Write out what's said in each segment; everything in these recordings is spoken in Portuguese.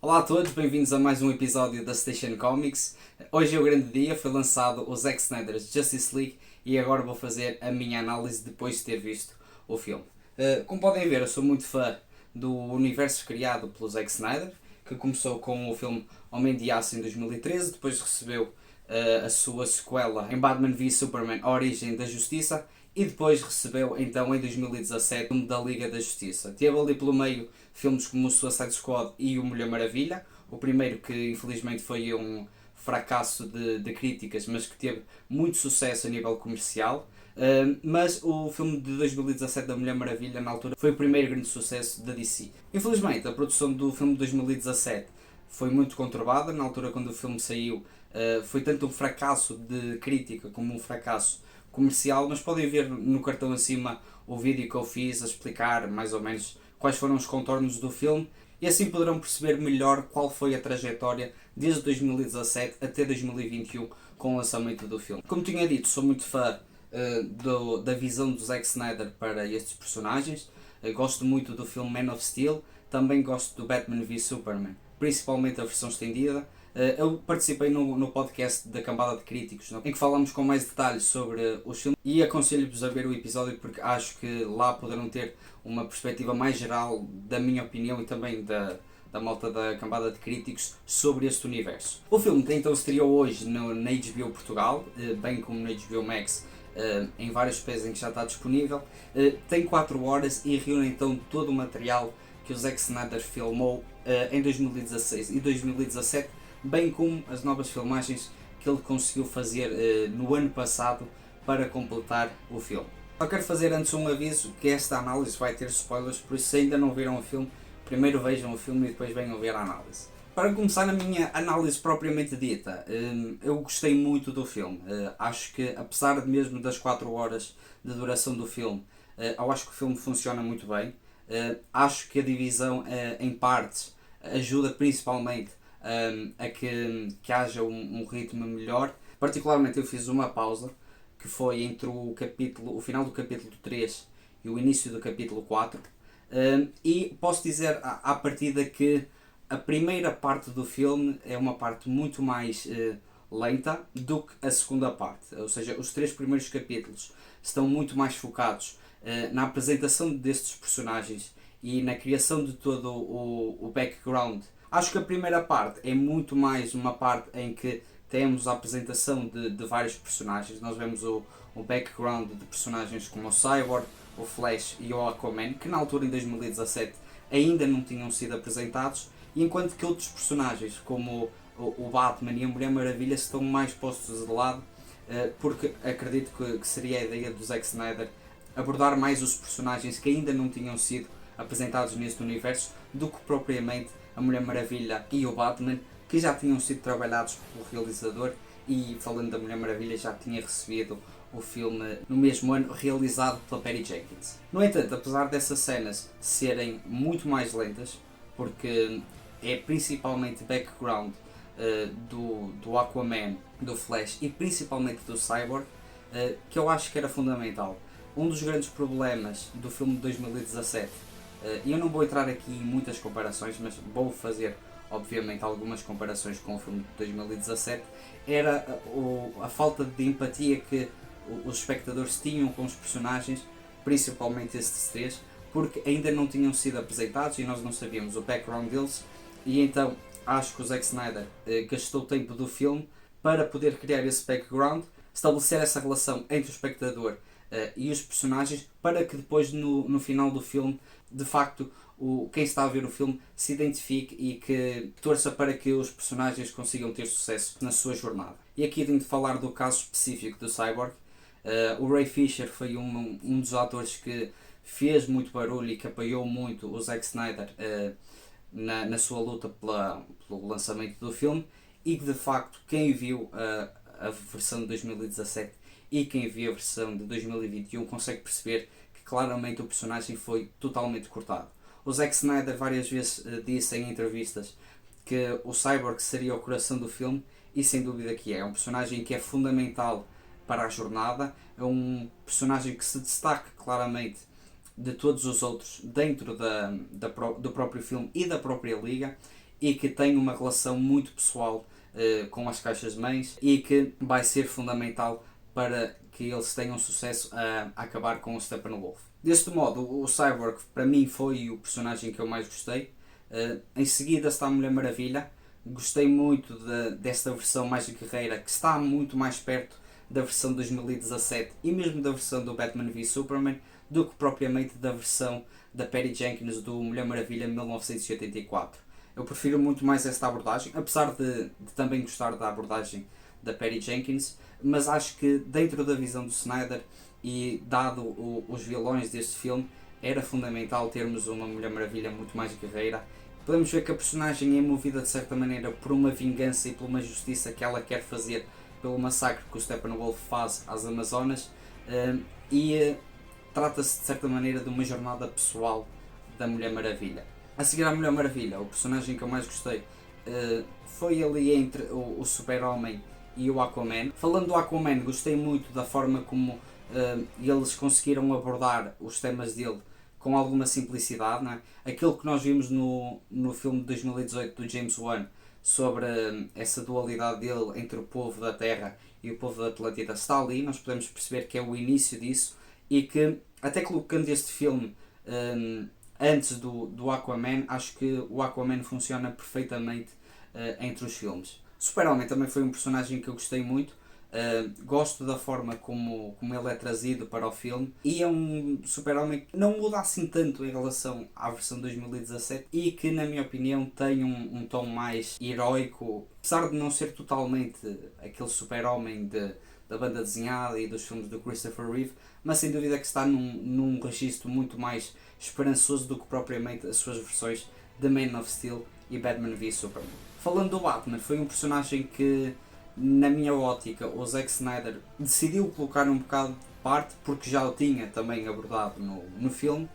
Olá a todos, bem-vindos a mais um episódio da Station Comics. Hoje é o grande dia, foi lançado o Zack Snyder's Justice League e agora vou fazer a minha análise depois de ter visto o filme. Como podem ver, eu sou muito fã do universo criado pelo Zack Snyder, que começou com o filme Homem de Aço em 2013, depois recebeu a sua sequela em Batman v Superman, A Origem da Justiça, e depois recebeu então em 2017 o filme da Liga da Justiça. Teve ali pelo meio filmes como o Suicide Squad e o Mulher Maravilha, o primeiro que infelizmente foi um fracasso de críticas, mas que teve muito sucesso a nível comercial. Mas o filme de 2017 da Mulher Maravilha, na altura, foi o primeiro grande sucesso da DC. Infelizmente, a produção do filme de 2017 foi muito conturbada. Na altura, quando o filme saiu, foi tanto um fracasso de crítica como um fracasso comercial, mas podem ver no cartão acima o vídeo que eu fiz a explicar mais ou menos quais foram os contornos do filme e assim poderão perceber melhor qual foi a trajetória desde 2017 até 2021 com o lançamento do filme. Como tinha dito, sou muito fã da visão do Zack Snyder para estes personagens. Gosto muito do filme Man of Steel, também gosto do Batman v Superman, principalmente a versão estendida. Eu participei no podcast da Cambada de Críticos, em que falamos com mais detalhes sobre os filmes e aconselho-vos a ver o episódio porque acho que lá poderão ter uma perspectiva mais geral da minha opinião e também da malta da Cambada de Críticos sobre este universo. O filme então estreou hoje na HBO Portugal, bem como na HBO Max, em vários países em que já está disponível. Tem 4 horas e reúne então todo o material que o Zack Snyder filmou em 2016 e 2017, bem como as novas filmagens que ele conseguiu fazer no ano passado para completar o filme. Só quero fazer antes um aviso que esta análise vai ter spoilers, por isso se ainda não viram o filme, primeiro vejam o filme e depois venham ver a análise. Para começar a minha análise propriamente dita, eu gostei muito do filme. Acho que apesar mesmo das 4 horas de duração do filme, eu acho que o filme funciona muito bem. Acho que a divisão em partes ajuda principalmente a que haja um ritmo melhor. Particularmente eu fiz uma pausa que foi entre o final do capítulo 3 e o início do capítulo 4, e posso dizer à partida que a primeira parte do filme é uma parte muito mais lenta do que a segunda parte, ou seja, os 3 primeiros capítulos estão muito mais focados na apresentação destes personagens e na criação de todo o background. Acho que a primeira parte é muito mais uma parte em que temos a apresentação de vários personagens. Nós vemos o background de personagens como o Cyborg, o Flash e o Aquaman, que na altura em 2017 ainda não tinham sido apresentados, e enquanto que outros personagens como o Batman e a Mulher Maravilha estão mais postos de lado, porque acredito que seria a ideia do Zack Snyder abordar mais os personagens que ainda não tinham sido apresentados neste universo do que propriamente a Mulher Maravilha e o Batman, que já tinham sido trabalhados pelo realizador, e falando da Mulher Maravilha já tinha recebido o filme no mesmo ano realizado pela Patty Jenkins. No entanto, apesar dessas cenas serem muito mais lentas, porque é principalmente background do Aquaman, do Flash e principalmente do Cyborg, que eu acho que era fundamental. Um dos grandes problemas do filme de 2017, e eu não vou entrar aqui em muitas comparações, mas vou fazer obviamente algumas comparações com o filme de 2017, era a falta de empatia que os espectadores tinham com os personagens, principalmente estes 3, porque ainda não tinham sido apresentados e nós não sabíamos o background deles, e então acho que o Zack Snyder gastou o tempo do filme para poder criar esse background, estabelecer essa relação entre o espectador e os personagens, para que depois no final do filme, de facto, quem está a ver o filme se identifique e que torça para que os personagens consigam ter sucesso na sua jornada. E aqui tenho de falar do caso específico do Cyborg. O Ray Fisher foi um dos atores que fez muito barulho e que apoiou muito o Zack Snyder na sua luta pelo lançamento do filme, e que de facto quem viu a versão de 2017 e quem viu a versão de 2021 consegue perceber que claramente o personagem foi totalmente cortado. O Zack Snyder várias vezes disse em entrevistas que o Cyborg seria o coração do filme, e sem dúvida que é. É um personagem que é fundamental para a jornada, é um personagem que se destaca claramente de todos os outros dentro do próprio filme e da própria liga, e que tem uma relação muito pessoal com as caixas-mães e que vai ser fundamental para que eles tenham sucesso a acabar com o Steppenwolf. Deste modo, o Cyborg para mim foi o personagem que eu mais gostei. Em seguida está a Mulher Maravilha. Gostei muito desta versão mais guerreira, que está muito mais perto da versão de 2017 e mesmo da versão do Batman v Superman do que propriamente da versão da Patty Jenkins do Mulher Maravilha 1984. Eu prefiro muito mais esta abordagem, apesar de também gostar da abordagem da Patty Jenkins, mas acho que dentro da visão do Snyder e dado os vilões deste filme, era fundamental termos uma Mulher Maravilha muito mais guerreira. Podemos ver que a personagem é movida de certa maneira por uma vingança e por uma justiça que ela quer fazer pelo massacre que o Steppenwolf faz às Amazonas, e trata-se de certa maneira de uma jornada pessoal da Mulher Maravilha. A seguir à Mulher Maravilha, o personagem que eu mais gostei foi ali entre o Super-Homem e o Aquaman. Falando do Aquaman, gostei muito da forma como eles conseguiram abordar os temas dele com alguma simplicidade, não é? Aquilo que nós vimos no filme de 2018 do James Wan sobre essa dualidade dele entre o povo da Terra e o povo da Atlântida está ali, nós podemos perceber que é o início disso e que, até colocando este filme antes do Aquaman, acho que o Aquaman funciona perfeitamente entre os filmes. Super-Homem também foi um personagem que eu gostei muito. Gosto da forma como ele é trazido para o filme e é um Super-Homem que não muda assim tanto em relação à versão de 2017 e que, na minha opinião, tem um tom mais heroico, apesar de não ser totalmente aquele Super-Homem da banda desenhada e dos filmes do Christopher Reeve, mas sem dúvida que está num registro muito mais esperançoso do que propriamente as suas versões de Man of Steel e Batman v Superman. Falando do Batman, foi um personagem que, na minha ótica, o Zack Snyder decidiu colocar um bocado de parte porque já o tinha também abordado no filme.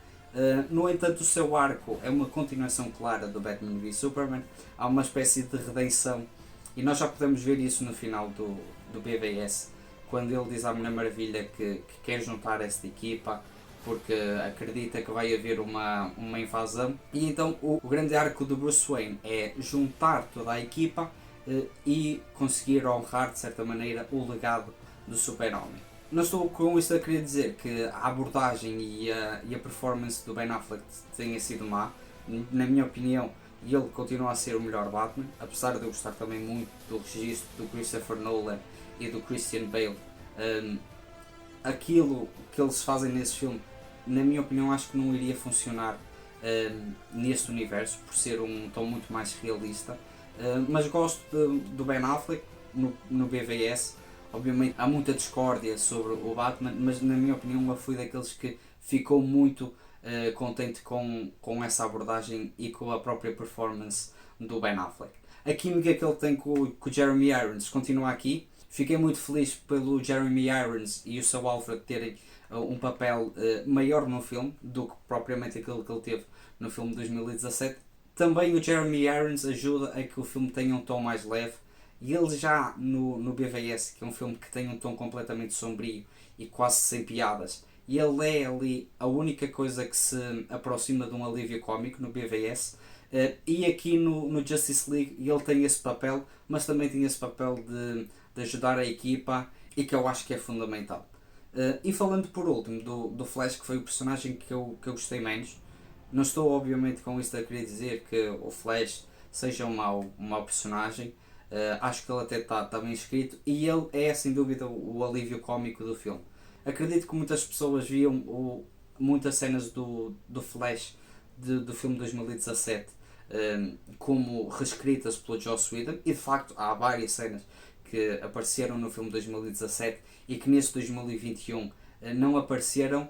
No entanto, o seu arco é uma continuação clara do Batman v Superman. Há uma espécie de redenção e nós já podemos ver isso no final do BVS, quando ele diz à Mulher Maravilha que quer juntar esta equipa porque acredita que vai haver uma invasão. E então o grande arco do Bruce Wayne é juntar toda a equipa e conseguir honrar de certa maneira o legado do Super-Homem. Não estou com isto a querer dizer que a abordagem e a performance do Ben Affleck tenha sido má. Na minha opinião, ele continua a ser o melhor Batman, apesar de eu gostar também muito do registro do Christopher Nolan e do Christian Bale. Aquilo que eles fazem nesse filme, na minha opinião, acho que não iria funcionar neste universo, por ser um tom muito mais realista. Mas gosto do Ben Affleck no BVS. Obviamente há muita discórdia sobre o Batman, mas na minha opinião eu fui daqueles que ficou muito contente com essa abordagem e com a própria performance do Ben Affleck. A química que ele tem com o Jeremy Irons continua aqui. Fiquei muito feliz pelo Jeremy Irons e o Sir Alfred terem um papel maior no filme do que propriamente aquilo que ele teve no filme de 2017. Também o Jeremy Irons ajuda a que o filme tenha um tom mais leve, e ele já no BVS, que é um filme que tem um tom completamente sombrio e quase sem piadas, e ele é ali a única coisa que se aproxima de um alívio cómico no BVS, e aqui no Justice League ele tem esse papel, mas também tem esse papel de ajudar a equipa e que eu acho que é fundamental. E falando por último do Flash, que foi o personagem que eu gostei menos. Não estou obviamente com isto a querer dizer que o Flash seja um mau personagem. Acho que ele até está bem escrito e ele é sem dúvida o alívio cómico do filme. Acredito que muitas pessoas viam muitas cenas do Flash do filme de 2017 como reescritas pelo Joss Whedon, e de facto há várias cenas que apareceram no filme de 2017 e que neste 2021 não apareceram,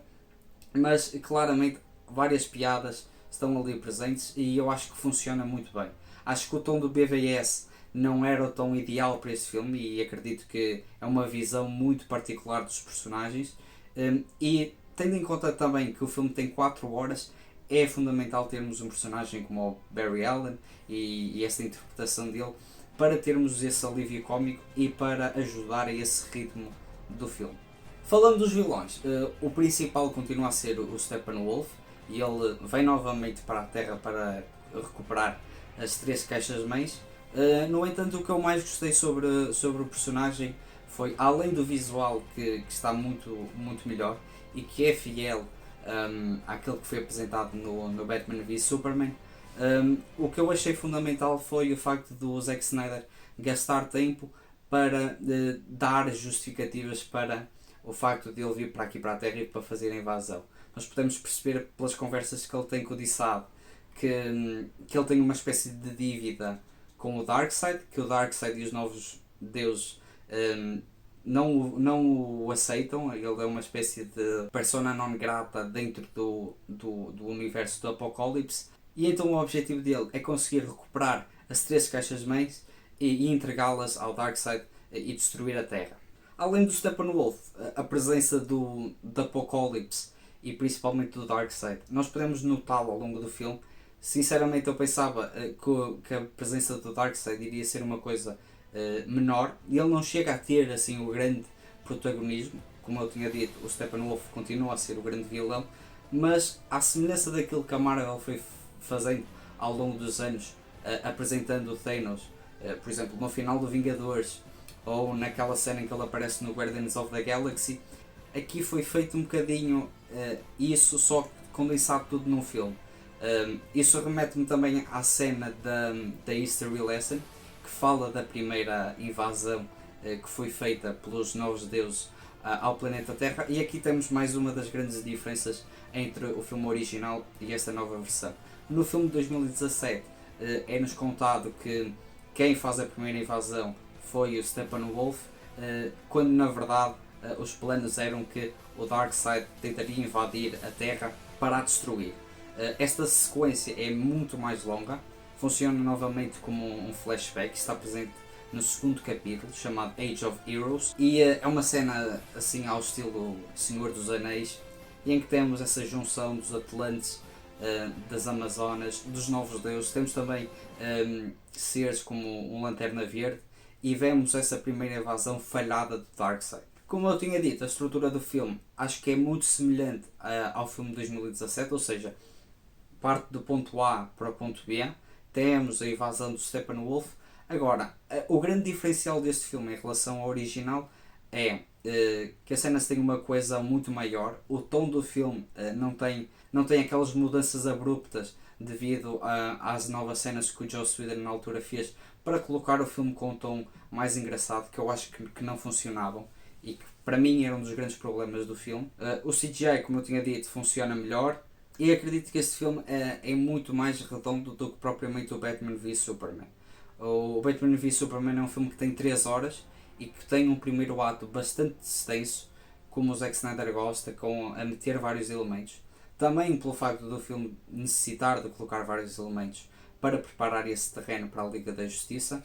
mas claramente várias piadas estão ali presentes e eu acho que funciona muito bem. Acho que o tom do BVS não era o tom ideal para esse filme e acredito que é uma visão muito particular dos personagens, e tendo em conta também que o filme tem 4 horas, é fundamental termos um personagem como o Barry Allen e essa interpretação dele para termos esse alívio cómico e para ajudar a esse ritmo do filme. Falando dos vilões, o principal continua a ser o Steppenwolf, e ele vem novamente para a Terra para recuperar as três caixas-mães. No entanto, o que eu mais gostei sobre o personagem foi, além do visual que está muito melhor e que é fiel àquele que foi apresentado no Batman v Superman, o que eu achei fundamental foi o facto do Zack Snyder gastar tempo para dar justificativas para o facto de ele vir para aqui para a Terra e para fazer a invasão. Nós podemos perceber pelas conversas que ele tem com o Dissad que ele tem uma espécie de dívida com o Darkseid, que o Darkseid e os novos deuses não o aceitam. Ele é uma espécie de persona non grata dentro do universo do Apocalipse, e então o objetivo dele é conseguir recuperar as três caixas-mães e entregá-las ao Darkseid e destruir a Terra. Além do Steppenwolf, a presença do Apocalipse e principalmente do Darkseid, nós podemos notá-lo ao longo do filme. Sinceramente, eu pensava que a presença do Darkseid iria ser uma coisa menor, e ele não chega a ter assim o grande protagonismo. Como eu tinha dito, o Steppenwolf continua a ser o grande vilão, mas à semelhança daquilo que a Marvel foi fazendo ao longo dos anos, apresentando o Thanos, por exemplo, no final do Vingadores, ou naquela cena em que ele aparece no Guardians of the Galaxy, aqui foi feito um bocadinho isso, só condensado tudo num filme. Isso remete-me também à cena da History Lesson, que fala da primeira invasão que foi feita pelos novos deuses ao planeta Terra, e aqui temos mais uma das grandes diferenças entre o filme original e esta nova versão. No filme de 2017 é-nos contado que quem faz a primeira invasão foi o Steppenwolf, quando na verdade os planos eram que o Darkseid tentaria invadir a Terra para a destruir. Esta sequência é muito mais longa, funciona novamente como um flashback, está presente no segundo capítulo, chamado Age of Heroes, e é uma cena assim ao estilo Senhor dos Anéis, em que temos essa junção dos Atlantes, das Amazonas, dos Novos Deuses. Temos também seres como um Lanterna Verde, e vemos essa primeira invasão falhada do Darkseid. Como eu tinha dito, a estrutura do filme acho que é muito semelhante ao filme de 2017, ou seja, parte do ponto A para o ponto B, temos a invasão do Steppenwolf. Agora, o grande diferencial deste filme em relação ao original é que as cenas têm uma coesão muito maior, o tom do filme não tem aquelas mudanças abruptas devido às novas cenas que o Joss Whedon na altura fez para colocar o filme com um tom mais engraçado, que eu acho que não funcionavam e que para mim era um dos grandes problemas do filme. O CGI, como eu tinha dito, funciona melhor, e acredito que este filme é muito mais redondo do que propriamente o Batman v Superman. O Batman v Superman é um filme que tem 3 horas e que tem um primeiro ato bastante extenso, como o Zack Snyder gosta, a meter vários elementos. Também pelo facto do filme necessitar de colocar vários elementos para preparar esse terreno para a Liga da Justiça.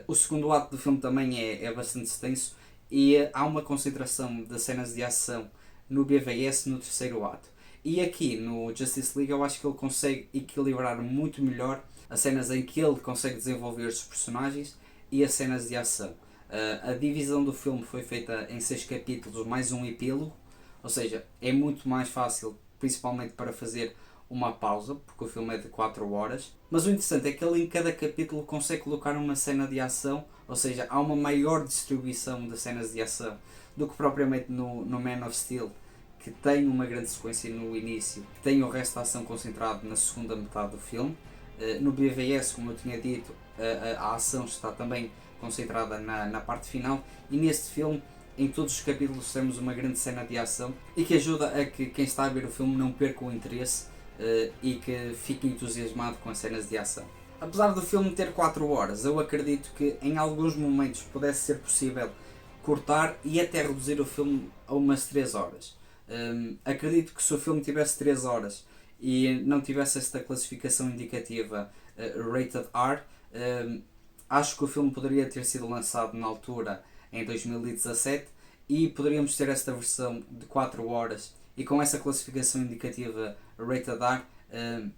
O segundo ato do filme também é bastante extenso, e há uma concentração das cenas de ação no BVS no terceiro ato. E aqui no Justice League eu acho que ele consegue equilibrar muito melhor as cenas em que ele consegue desenvolver os personagens e as cenas de ação. A divisão do filme foi feita em 6 capítulos mais um epílogo, ou seja, é muito mais fácil, principalmente para fazer uma pausa, porque o filme é de 4 horas. Mas o interessante é que ele em cada capítulo consegue colocar uma cena de ação, ou seja, há uma maior distribuição de cenas de ação do que propriamente no Man of Steel, que tem uma grande sequência no início, que tem o resto da ação concentrado na segunda metade do filme. No BVS, como eu tinha dito, a ação está também concentrada na parte final, e neste filme, em todos os capítulos, temos uma grande cena de ação e que ajuda a que quem está a ver o filme não perca o interesse e que fique entusiasmado com as cenas de ação. Apesar do filme ter 4 horas, eu acredito que em alguns momentos pudesse ser possível cortar e até reduzir o filme a umas 3 horas. Acredito que se o filme tivesse 3 horas e não tivesse esta classificação indicativa Rated R, acho que o filme poderia ter sido lançado na altura, em 2017, e poderíamos ter esta versão de 4 horas e com essa classificação indicativa Rated R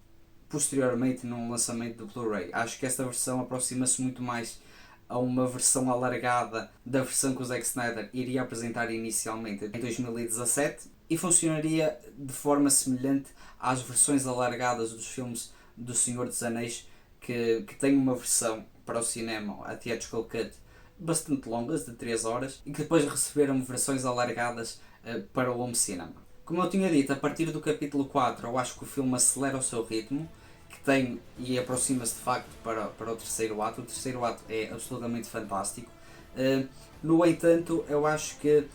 posteriormente num lançamento do Blu-ray. Acho que esta versão aproxima-se muito mais a uma versão alargada da versão que o Zack Snyder iria apresentar inicialmente em 2017, e funcionaria de forma semelhante às versões alargadas dos filmes do Senhor dos Anéis que tem uma versão para o cinema, a Theatrical Cut, bastante longas, de 3 horas, e que depois receberam versões alargadas para o home cinema. Como eu tinha dito, a partir do capítulo 4 eu acho que o filme acelera o seu ritmo, que tem e aproxima-se de facto para o terceiro ato. O terceiro ato é absolutamente fantástico. No entanto, eu acho que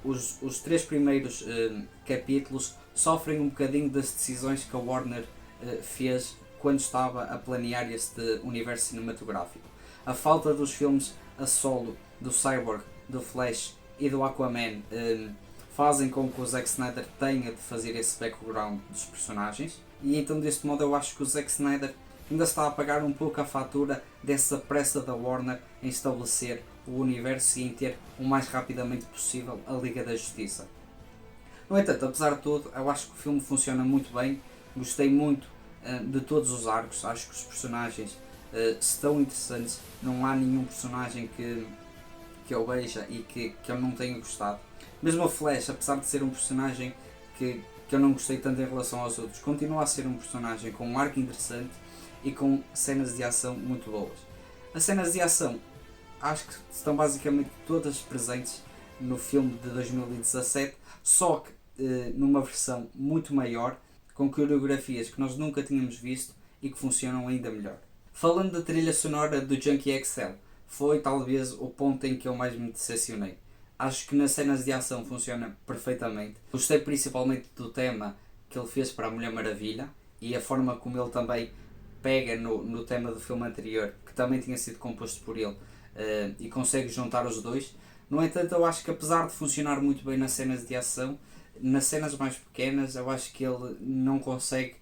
os 3 primeiros capítulos sofrem um bocadinho das decisões que a Warner fez quando estava a planear este universo cinematográfico. A falta dos filmes a solo do Cyborg, do Flash e do Aquaman fazem com que o Zack Snyder tenha de fazer esse background dos personagens, e então deste modo eu acho que o Zack Snyder ainda está a pagar um pouco a fatura dessa pressa da Warner em estabelecer o universo e em ter o mais rapidamente possível a Liga da Justiça. No entanto, apesar de tudo, eu acho que o filme funciona muito bem, gostei muito de todos os arcos, acho que os personagens estão interessantes, não há nenhum personagem que eu veja e que eu não tenha gostado. Mesmo o Flash, apesar de ser um personagem que eu não gostei tanto em relação aos outros, continua a ser um personagem com um arco interessante e com cenas de ação muito boas. As cenas de ação acho que estão basicamente todas presentes no filme de 2017, só que numa versão muito maior, com coreografias que nós nunca tínhamos visto e que funcionam ainda melhor. Falando da trilha sonora do Junkie XL, foi talvez o ponto em que eu mais me decepcionei. Acho que nas cenas de ação funciona perfeitamente. Gostei principalmente do tema que ele fez para a Mulher Maravilha e a forma como ele também pega no tema do filme anterior, que também tinha sido composto por ele, e consegue juntar os dois. No entanto, eu acho que apesar de funcionar muito bem nas cenas de ação, nas cenas mais pequenas eu acho que ele não consegue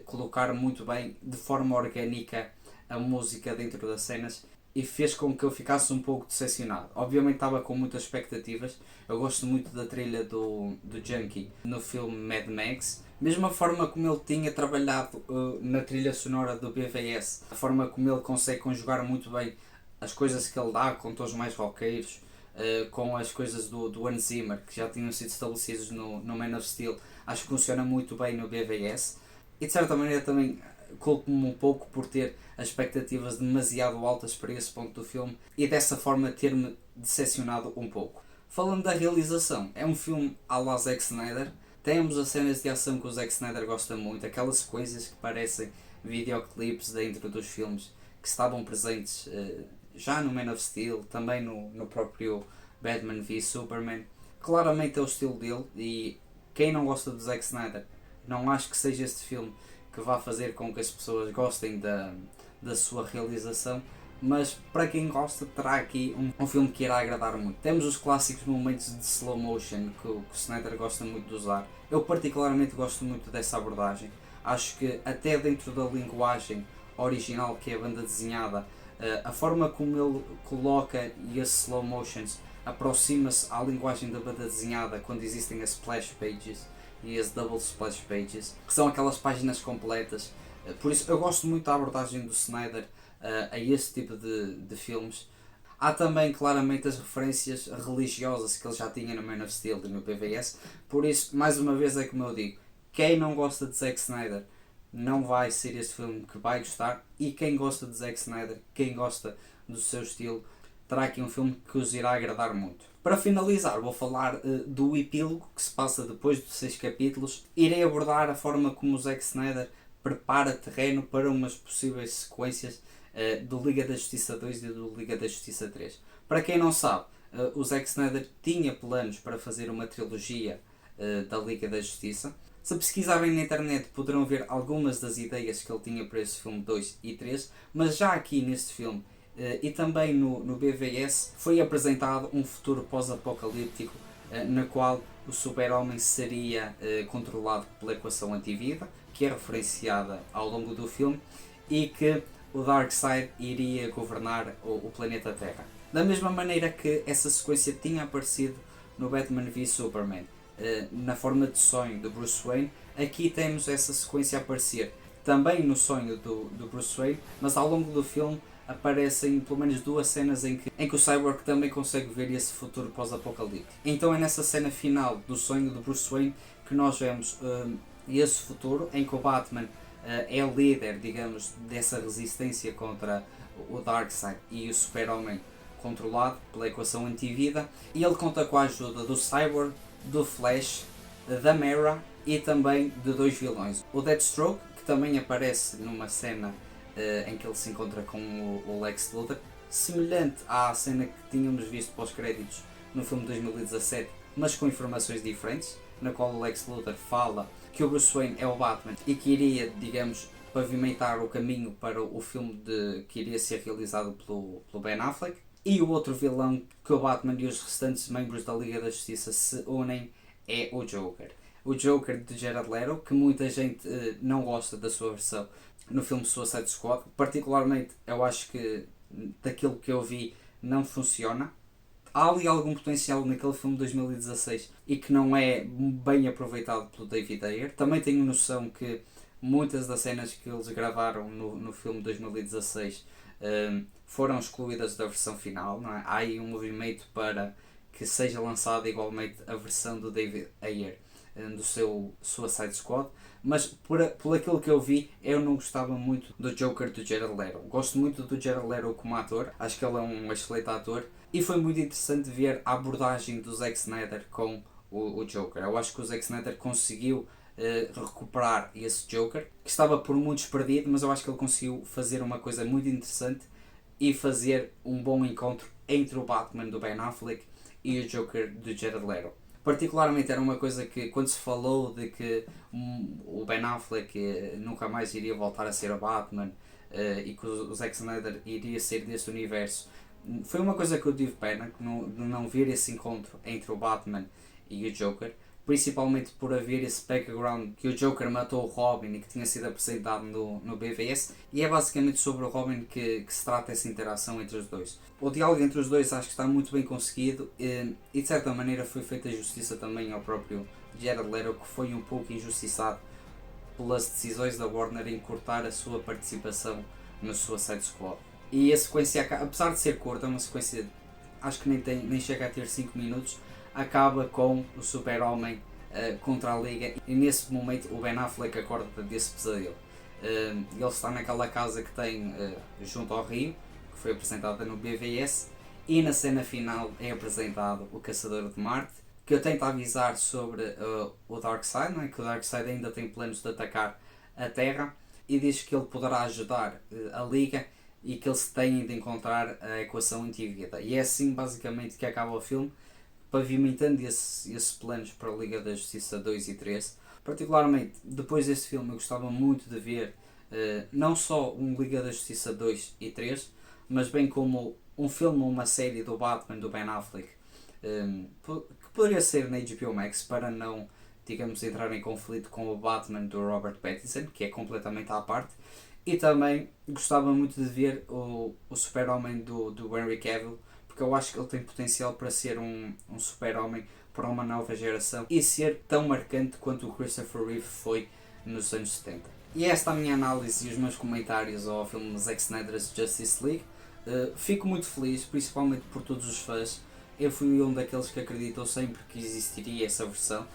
colocar muito bem de forma orgânica a música dentro das cenas, e fez com que eu ficasse um pouco decepcionado. Obviamente estava com muitas expectativas, eu gosto muito da trilha do Junkie no filme Mad Max, mesmo a forma como ele tinha trabalhado na trilha sonora do BVS, a forma como ele consegue conjugar muito bem as coisas que ele dá com tons mais roqueiros, com as coisas do Hans Zimmer, que já tinham sido estabelecidos no Man of Steel, acho que funciona muito bem no BVS, e de certa maneira também culpo-me um pouco por ter as expectativas demasiado altas para esse ponto do filme e dessa forma ter-me decepcionado um pouco. Falando da realização, é um filme à la Zack Snyder. Temos as cenas de ação que o Zack Snyder gosta muito, aquelas coisas que parecem videoclipes dentro dos filmes que estavam presentes já no Man of Steel, também no próprio Batman v Superman. Claramente é o estilo dele, e quem não gosta do Zack Snyder, não acho que seja este filme que vá fazer com que as pessoas gostem da sua realização, mas para quem gosta terá aqui um filme que irá agradar muito. Temos os clássicos momentos de slow motion que o Snyder gosta muito de usar. Eu particularmente gosto muito dessa abordagem. Acho que até dentro da linguagem original, que é a banda desenhada, a forma como ele coloca e esses slow motions aproxima-se à linguagem da banda desenhada quando existem as splash pages e as double splash pages, que são aquelas páginas completas. Por isso eu gosto muito da abordagem do Snyder a esse tipo de filmes. Há também claramente as referências religiosas que ele já tinha no Man of Steel e no PVS, por isso, mais uma vez, é como eu digo, quem não gosta de Zack Snyder não vai ser este filme que vai gostar, e quem gosta de Zack Snyder, quem gosta do seu estilo, terá aqui um filme que os irá agradar muito. Para finalizar, vou falar do epílogo, que se passa depois dos 6 capítulos. Irei abordar a forma como o Zack Snyder prepara terreno para umas possíveis sequências do Liga da Justiça 2 e do Liga da Justiça 3. Para quem não sabe, o Zack Snyder tinha planos para fazer uma trilogia da Liga da Justiça. Se pesquisarem na internet poderão ver algumas das ideias que ele tinha para esse filme 2 e 3, mas já aqui neste filme e também no BVS foi apresentado um futuro pós-apocalíptico na qual o super-homem seria controlado pela equação antivida, que é referenciada ao longo do filme, e que o Darkseid iria governar o planeta Terra. Da mesma maneira que essa sequência tinha aparecido no Batman v Superman, na forma de sonho do Bruce Wayne, aqui temos essa sequência a aparecer também no sonho do Bruce Wayne, mas ao longo do filme aparecem pelo menos 2 cenas em que o Cyborg também consegue ver esse futuro pós-apocalíptico. Então é nessa cena final do sonho do Bruce Wayne que nós vemos esse futuro em que o Batman é líder, digamos, dessa resistência contra o Darkseid e o Super-Homem controlado pela equação antivida, e ele conta com a ajuda do Cyborg, do Flash, da Mera e também de 2 vilões. O Deathstroke, que também aparece numa cena em que ele se encontra com o Lex Luthor, semelhante à cena que tínhamos visto pós-créditos no filme de 2017, mas com informações diferentes, na qual o Lex Luthor fala que o Bruce Wayne é o Batman e que iria, digamos, pavimentar o caminho para o filme que iria ser realizado pelo Ben Affleck. E o outro vilão que o Batman e os restantes membros da Liga da Justiça se unem é o Joker. O Joker de Jared Leto, que muita gente não gosta da sua versão no filme Suicide Squad. Particularmente, eu acho que daquilo que eu vi não funciona. Há ali algum potencial naquele filme de 2016 e que não é bem aproveitado pelo David Ayer. Também tenho noção que muitas das cenas que eles gravaram no filme de 2016 foram excluídas da versão final. Não é? Há aí um movimento para que seja lançada igualmente a versão do David Ayer do seu Suicide Squad, mas por aquilo que eu vi, eu não gostava muito do Joker do Jared Leto. Gosto muito do Jared Leto como ator, acho que ele é um excelente ator, e foi muito interessante ver a abordagem do Zack Snyder com o Joker. Eu acho que o Zack Snyder conseguiu recuperar esse Joker, que estava por muitos perdido, mas eu acho que ele conseguiu fazer uma coisa muito interessante e fazer um bom encontro entre o Batman do Ben Affleck e o Joker do Jared Leto. Particularmente era uma coisa que, quando se falou de que o Ben Affleck nunca mais iria voltar a ser o Batman e que o Zack Snyder iria ser desse universo, foi uma coisa que eu tive pena, de não ver esse encontro entre o Batman e o Joker, principalmente por haver esse background que o Joker matou o Robin e que tinha sido apresentado no BVS, e é basicamente sobre o Robin que se trata essa interação entre os dois. O diálogo entre os dois acho que está muito bem conseguido e de certa maneira foi feita justiça também ao próprio Jared Leto, que foi um pouco injustiçado pelas decisões da Warner em cortar a sua participação no Suicide Squad. E a sequência, apesar de ser curta, uma sequência acho que nem chega a ter 5 minutos, acaba com o Super-Homem contra a Liga, e nesse momento o Ben Affleck acorda desse pesadelo. Ele está naquela casa que tem junto ao rio, que foi apresentada no BVS, e na cena final é apresentado o Caçador de Marte, que eu tento avisar sobre o Darkseid, não é? Que o Darkseid ainda tem planos de atacar a Terra, e diz que ele poderá ajudar a Liga e que eles têm de encontrar a equação antivida. E é assim basicamente que acaba o filme, pavimentando esses planos para a Liga da Justiça 2 e 3. Particularmente, depois desse filme, eu gostava muito de ver não só um Liga da Justiça 2 e 3, mas bem como um filme ou uma série do Batman do Ben Affleck, que poderia ser na HBO Max, para não, digamos, entrar em conflito com o Batman do Robert Pattinson, que é completamente à parte. E também gostava muito de ver o Super-Homem do Henry Cavill, porque eu acho que ele tem potencial para ser um Super-Homem para uma nova geração e ser tão marcante quanto o Christopher Reeve foi nos anos 70. E esta é a minha análise e os meus comentários ao filme Zack Snyder's Justice League. Fico muito feliz, principalmente por todos os fãs. Eu fui um daqueles que acreditou sempre que existiria essa versão,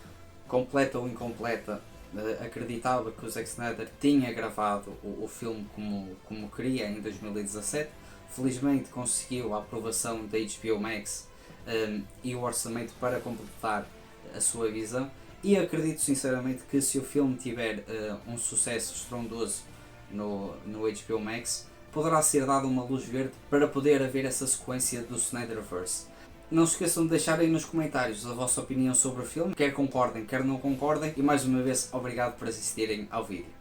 completa ou incompleta. Acreditava que o Zack Snyder tinha gravado o filme como queria em 2017. Felizmente conseguiu a aprovação da HBO Max e o orçamento para completar a sua visão, e acredito sinceramente que se o filme tiver um sucesso estrondoso no HBO Max, poderá ser dada uma luz verde para poder haver essa sequência do Snyderverse. Não se esqueçam de deixar aí nos comentários a vossa opinião sobre o filme, quer concordem, quer não concordem, e mais uma vez obrigado por assistirem ao vídeo.